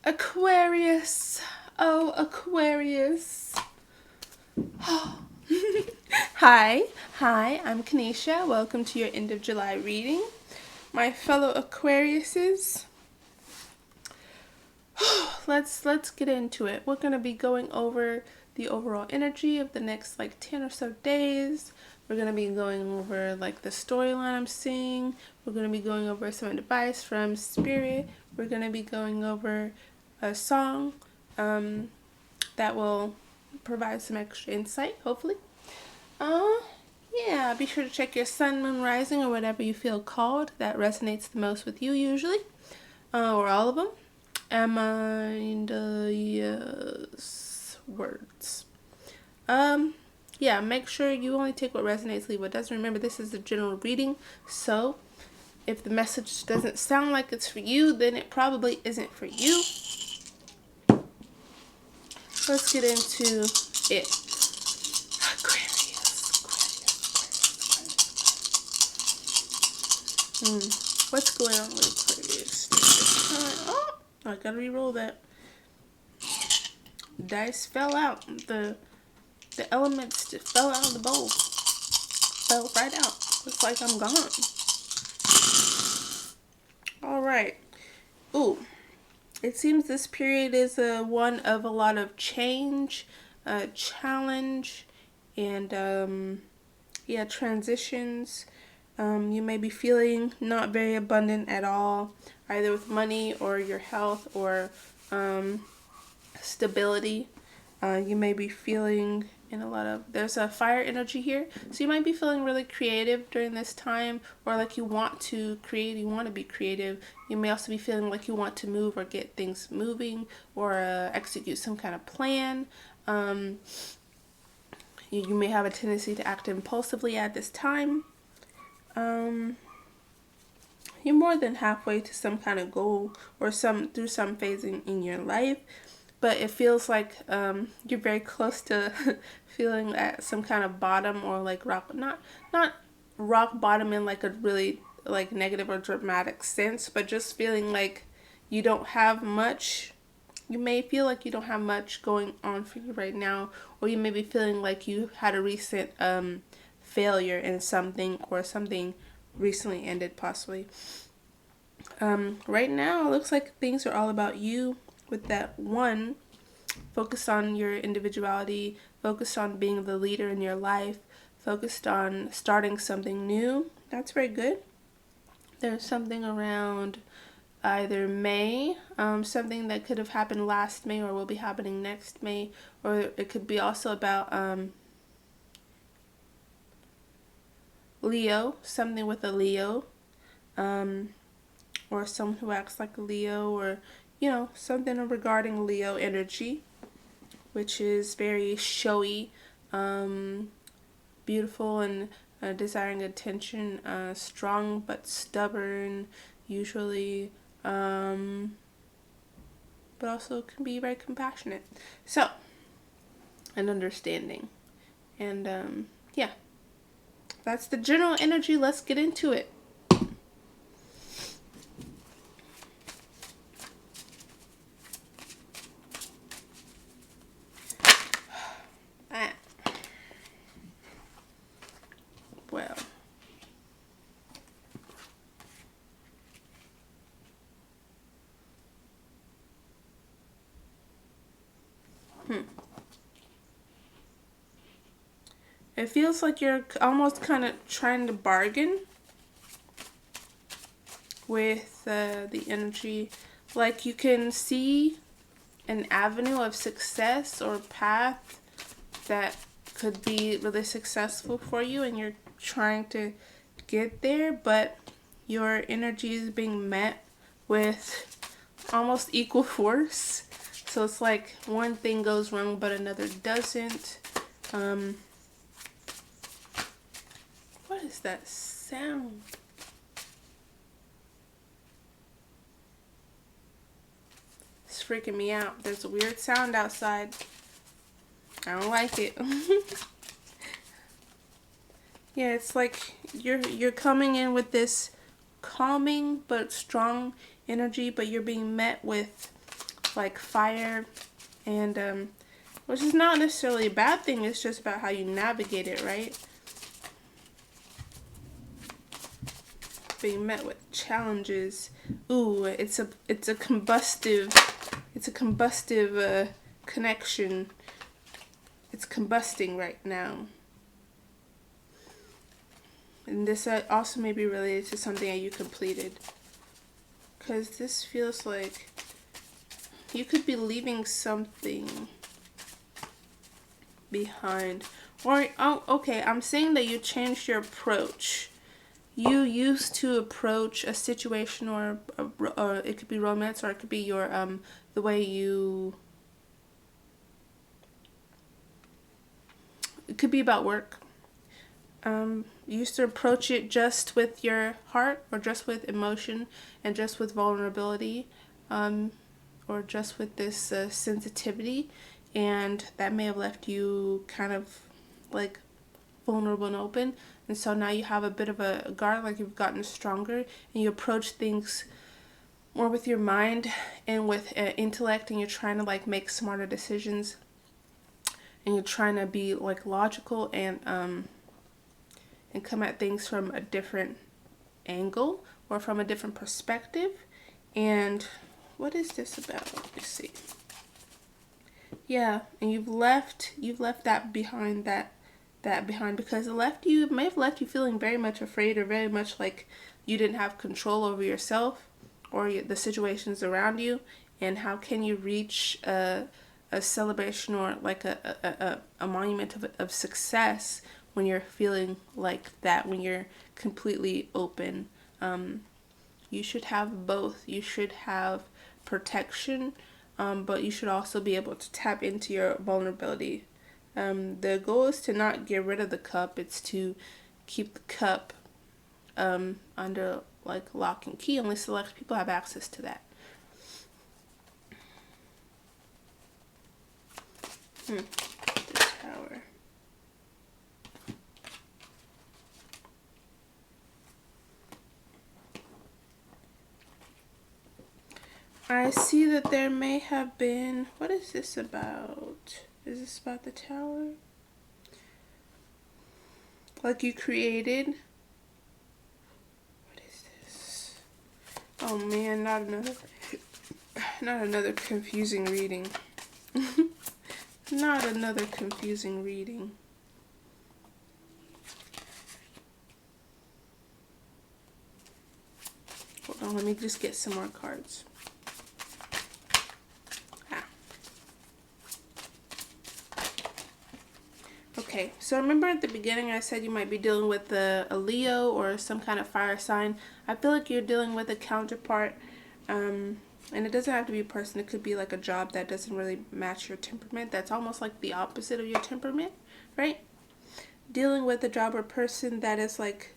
Aquarius. Oh, Aquarius. Hi, I'm Kanisha. Welcome to your end of July reading. My fellow Aquariuses, let's get into it. We're going to be going over the overall energy of the next like 10 or so days. We're going to be going over like the storyline I'm seeing. We're going to be going over some advice from Spirit. We're going to be going over a song that will provide some extra insight, hopefully. Yeah, be sure to check your sun, moon, rising, or whatever you feel called that resonates the most with you usually, or all of them. Yes, words. Yeah, make sure you only take what resonates, leave what doesn't. Remember, this is a general reading, so if the message doesn't sound like it's for you, then it probably isn't for you. Let's get into it. What's going on with Aquarius? Oh, I gotta re-roll that. Dice fell out. The elements just fell out of the bowl. Fell right out. Looks like I'm gone. Alright. Ooh. It seems this period is one of a lot of change, challenge, and yeah, transitions. You may be feeling not very abundant at all, either with money or your health or stability. You may be feeling in a lot of, there's a fire energy here, so you might be feeling really creative during this time, or like you want to create, you want to be creative. You may also be feeling like you want to move or get things moving, or execute some kind of plan. You may have a tendency to act impulsively at this time. You're more than halfway to some kind of goal or through some phase in your life, but it feels like you're very close to feeling at some kind of bottom, or like not rock bottom in like a really like negative or dramatic sense, but just feeling like you don't have much. You may feel like you don't have much going on for you right now, or you may be feeling like you had a recent failure in something, or something recently ended possibly. Right now it looks like things are all about you with that one. Focused on your individuality, focused on being the leader in your life, focused on starting something new. That's very good. There's something around either May, something that could have happened last May or will be happening next May, or it could be also about Leo, something with a Leo, or someone who acts like a Leo, or something regarding Leo energy, which is very showy, beautiful, and desiring attention, strong but stubborn usually, but also can be very compassionate, so, and understanding. And yeah, that's the general energy. Let's get into it. Well, it feels like you're almost kind of trying to bargain with the energy. Like you can see an avenue of success or path that could be really successful for you, and you're trying to get there, but your energy is being met with almost equal force. So it's like one thing goes wrong but another doesn't. What is that sound? It's freaking me out. There's a weird sound outside. I don't like it. Yeah, it's like you're coming in with this calming but strong energy, but you're being met with like fire, and which is not necessarily a bad thing. It's just about how you navigate it, right? Being met with challenges. Ooh, it's a combustive connection. It's combusting right now. And this also may be related to something that you completed, because this feels like you could be leaving something behind. Or, oh, okay, I'm saying that you changed your approach. You used to approach a situation, or it could be romance, or it could be your the way you, it could be about work. You used to approach it just with your heart, or just with emotion, and just with vulnerability, or just with this sensitivity, and that may have left you kind of like vulnerable and open. And so now you have a bit of a guard, like you've gotten stronger, and you approach things more with your mind and with intellect, and you're trying to like make smarter decisions, and you're trying to be like logical and come at things from a different angle, or from a different perspective. And what is this about? Let me see. Yeah, and you've left that behind, because it may have left you feeling very much afraid, or very much like you didn't have control over yourself or the situations around you. And how can you reach a celebration, or like a monument of success, when you're feeling like that, when you're completely open? You should have both. You should have protection, but you should also be able to tap into your vulnerability. The goal is to not get rid of the cup. It's to keep the cup under like lock and key. Only select people have access to that. The Tower. I see that there may have been, what is this about? Is this about the Tower? Like you created? What is this? Oh man, not another confusing reading. Not another confusing reading. Hold on, let me just get some more cards. Okay, so remember at the beginning I said you might be dealing with a Leo or some kind of fire sign. I feel like you're dealing with a counterpart, and it doesn't have to be a person. It could be like a job that doesn't really match your temperament. That's almost like the opposite of your temperament, right? Dealing with a job or person that is like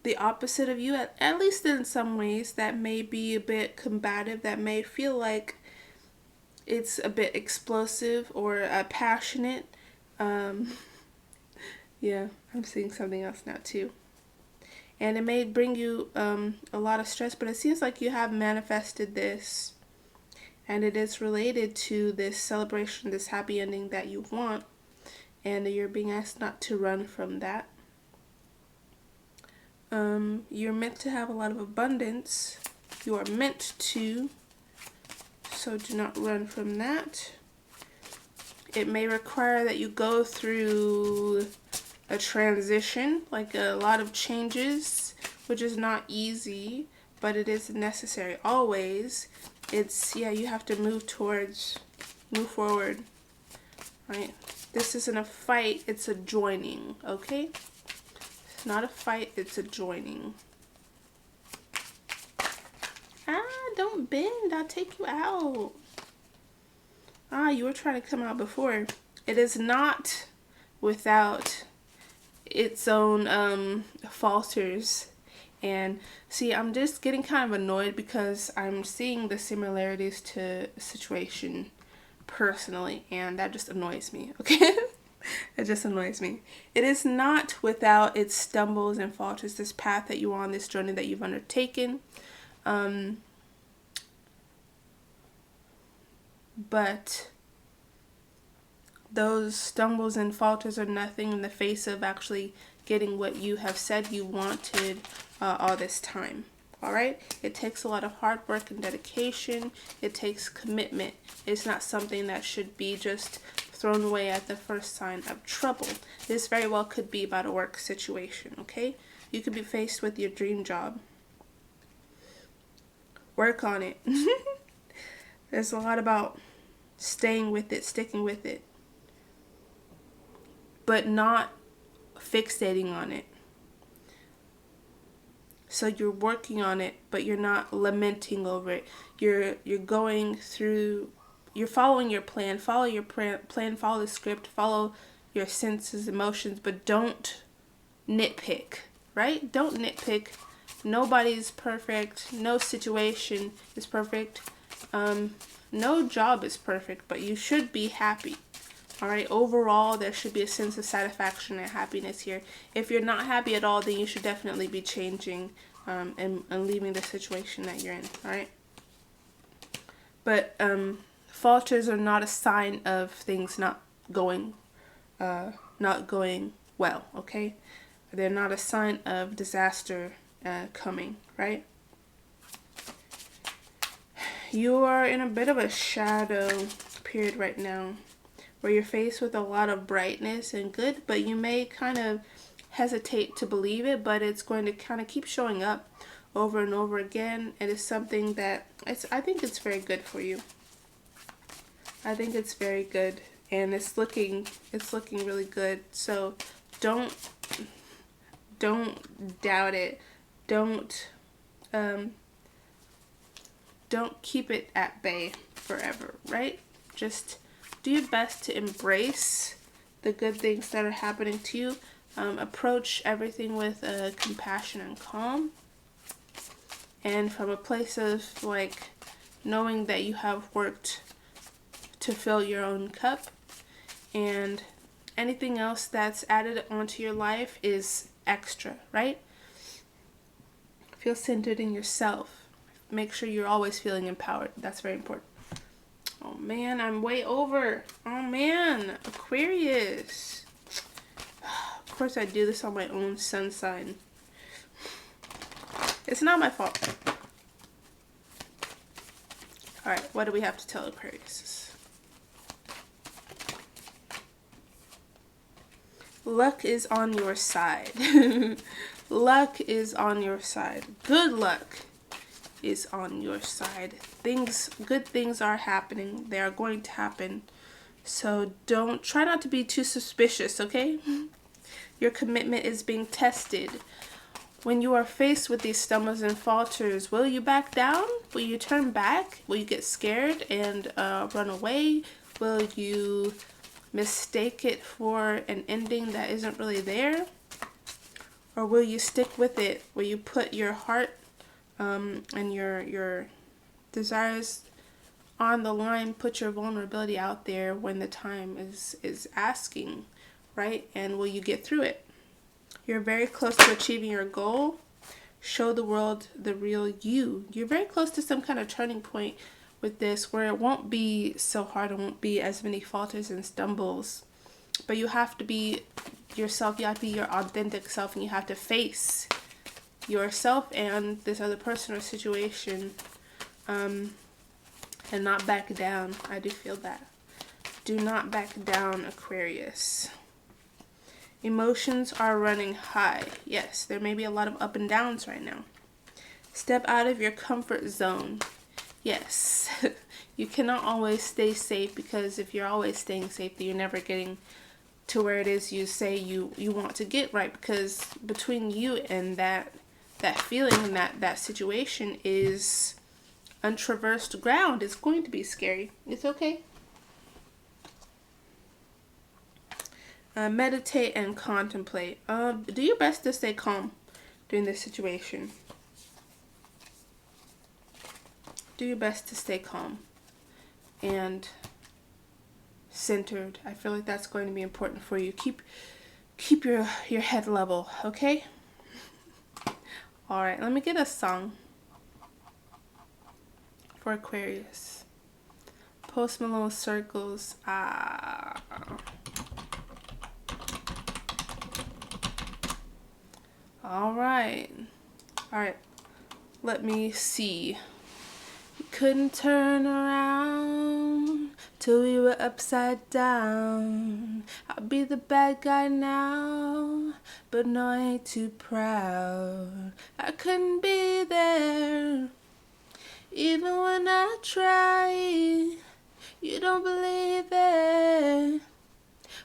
the opposite of you, at least in some ways, that may be a bit combative, that may feel like it's a bit explosive or passionate. Yeah, I'm seeing something else now too. And it may bring you a lot of stress, but it seems like you have manifested this, and it is related to this celebration, this happy ending that you want, and you're being asked not to run from that. You're meant to have a lot of abundance. You are meant to. So do not run from that. It may require that you go through a transition, like a lot of changes, which is not easy, but it is necessary always. It's, yeah, you have to move forward, right? This isn't a fight, it's a joining, okay? It's not a fight, it's a joining. Don't bend, I'll take you out. You were trying to come out before. It is not without its own falters. And see, I'm just getting kind of annoyed because I'm seeing the similarities to the situation personally, and that just annoys me, okay? It just annoys me. It is not without its stumbles and falters, this path that you're on, this journey that you've undertaken. but those stumbles and falters are nothing in the face of actually getting what you have said you wanted all this time. Alright? It takes a lot of hard work and dedication. It takes commitment. It's not something that should be just thrown away at the first sign of trouble. This very well could be about a work situation, okay? You could be faced with your dream job. Work on it. There's a lot about staying with it, sticking with it, but not fixating on it. So you're working on it, but you're not lamenting over it. You're going through, you're following your plan, follow your plan, follow the script, follow your senses, emotions, but don't nitpick, right? Don't nitpick. Nobody's perfect. No situation is perfect. No job is perfect, but you should be happy. Alright, overall, there should be a sense of satisfaction and happiness here. If you're not happy at all, then you should definitely be changing and leaving the situation that you're in. Alright? But falters are not a sign of things not going well, okay? They're not a sign of disaster coming, right? You are in a bit of a shadow period right now, where you're faced with a lot of brightness and good, but you may kind of hesitate to believe it, but it's going to kind of keep showing up over and over again. It is something that I think it's very good for you. I think it's very good, and it's looking really good. So don't doubt it. Don't keep it at bay forever, right? Just do your best to embrace the good things that are happening to you. Approach everything with compassion and calm. And from a place of like knowing that you have worked to fill your own cup. And anything else that's added onto your life is extra, right? Feel centered in yourself. Make sure you're always feeling empowered. That's very important. Oh man, I'm way over. Oh man, Aquarius. Of course I do this on my own sun sign. It's not my fault. Alright, what do we have to tell Aquarius? Luck is on your side. Luck is on your side. Good luck is on your side. Good things are happening. They are going to happen. So try not to be too suspicious, okay? Your commitment is being tested. When you are faced with these stumbles and falters, will you back down? Will you turn back? Will you get scared and run away? Will you mistake it for an ending that isn't really there? Or will you stick with it? Will you put your heart and your desires on the line, put your vulnerability out there when the time is asking, right? And will you get through it? You're very close to achieving your goal. Show the world the real you. You're very close to some kind of turning point with this, where it won't be so hard. It won't be as many falters and stumbles. But you have to be yourself. You have to be your authentic self, and you have to face yourself and this other person or situation, and not back down. I do feel that. Do not back down, Aquarius. Emotions are running high. Yes, there may be a lot of up and downs right now. Step out of your comfort zone. Yes, you cannot always stay safe, because if you're always staying safe, then you're never getting to where it is you say you want to get, right? Because between you and that feeling and that situation is untraversed ground. It's going to be scary. It's okay. Meditate and contemplate. Do your best to stay calm during this situation. Do your best to stay calm and centered. I feel like that's going to be important for you. Keep your head level, okay? Alright, let me get a song for Aquarius. Post Malone circles. Ah. All right. All right. Let me see. Couldn't turn around till we were upside down. I'll be the bad guy now, but no, I ain't too proud. I couldn't be there, even when I try. You don't believe it.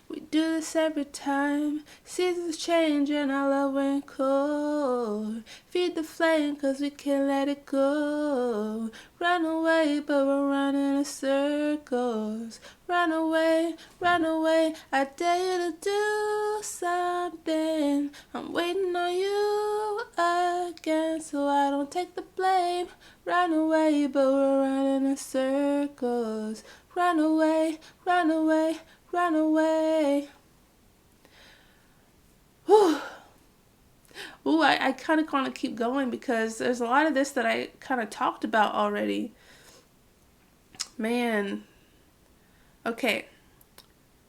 We do this every time. Seasons change and our love went cold. Feed the flame cause we can't let it go. Run away but we're running in circles. Run away, I dare you to do something. I'm waiting on you again so I don't take the blame. Run away but we're running in circles. Run away, run away. Whew. Ooh, I kind of want to keep going because there's a lot of this that I kind of talked about already. Man. Okay.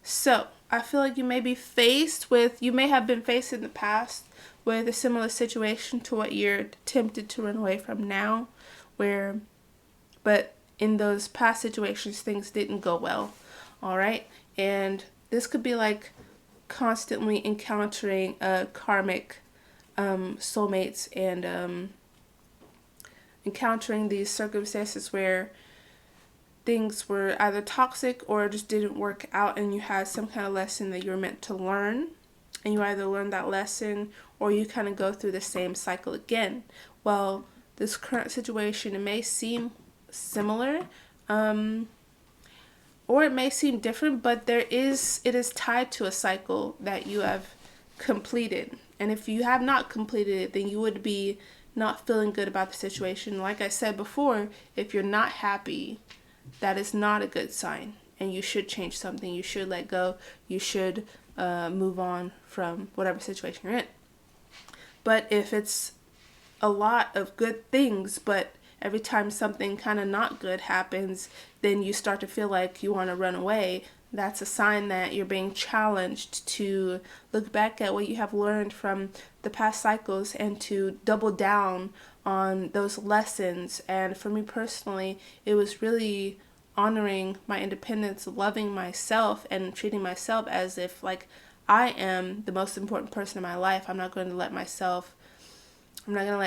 So, I feel like you may have been faced in the past with a similar situation to what you're tempted to run away from now, but in those past situations, things didn't go well. All right. And this could be like constantly encountering karmic soulmates and encountering these circumstances where things were either toxic or just didn't work out and you had some kind of lesson that you were meant to learn. And you either learn that lesson or you kind of go through the same cycle again. Well, this current situation, it may seem similar, or it may seem different, but it is tied to a cycle that you have completed. And if you have not completed it, then you would be not feeling good about the situation. Like I said before, if you're not happy, that is not a good sign. And you should change something. You should let go. You should move on from whatever situation you're in. But if it's a lot of good things, but every time something kind of not good happens, then you start to feel like you want to run away. That's a sign that you're being challenged to look back at what you have learned from the past cycles and to double down on those lessons. And for me personally, it was really honoring my independence, loving myself, and treating myself as if like I am the most important person in my life. I'm not going to let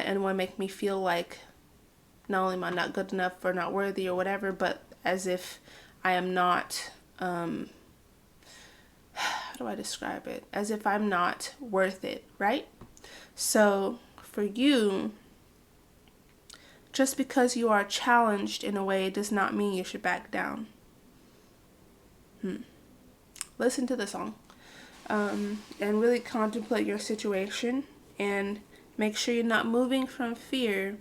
anyone make me feel like not only am I not good enough or not worthy or whatever, but as if I am not, how do I describe it? As if I'm not worth it, right? So for you, just because you are challenged in a way does not mean you should back down. Listen to the song and really contemplate your situation and make sure you're not moving from fear.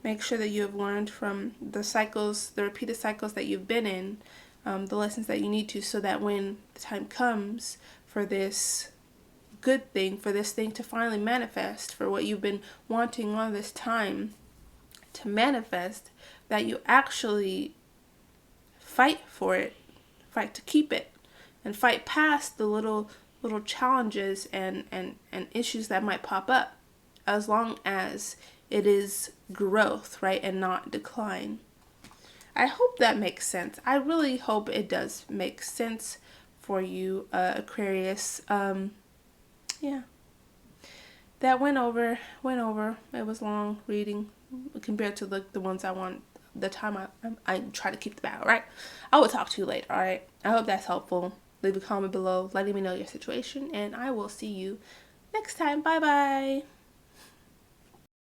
Make sure that you have learned from the cycles, the repeated cycles that you've been in, the lessons that you need to, so that when the time comes for this good thing, for this thing to finally manifest, for what you've been wanting all this time to manifest, that you actually fight for it, fight to keep it, and fight past the little challenges and issues that might pop up, as long as it is growth, right, and not decline. I hope that makes sense. I really hope it does make sense for you, Aquarius. Yeah. That went over. It was long reading compared to the ones I want. The time I try to keep the battle, right? I will talk to you later, all right? I hope that's helpful. Leave a comment below letting me know your situation, and I will see you next time. Bye-bye.